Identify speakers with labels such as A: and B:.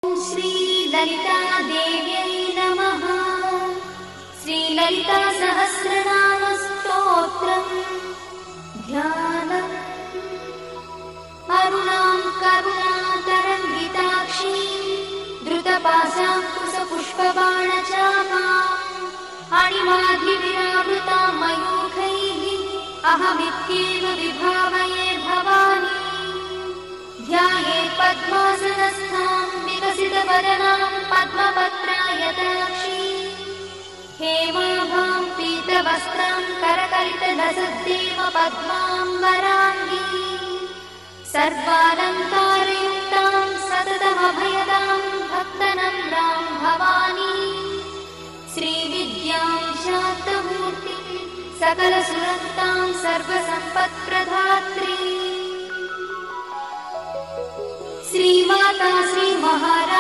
A: श्री ललिता देव्यै नमः। श्री ललिता सहस्रनाम स्तोत्रम् ध्यानम्। अरुणां करुणातरङ्गिताक्षीं धृतपाशाङ्कुशपुष्पबाणचापाम् अणिमाधिविरावृतां मयूखैः अहमित्येव विभावये भवानी। ध्यायेत् पद्मासनस्थां विकसितवदनां पद्मपत्रायताक्षीं हेमाभां पीतवस्त्रां करकलितलसद्देव पद्माम्बराङ्गीं सर्वालङ्कारयुक्तां सततमभयदां भक्तनम्रां भवानी। श्रीविद्यां शान्तमूर्तिं सकलसुरक्तां सर्वसम्पत्प्रदात्री श्रीमाता श्रीमहाराज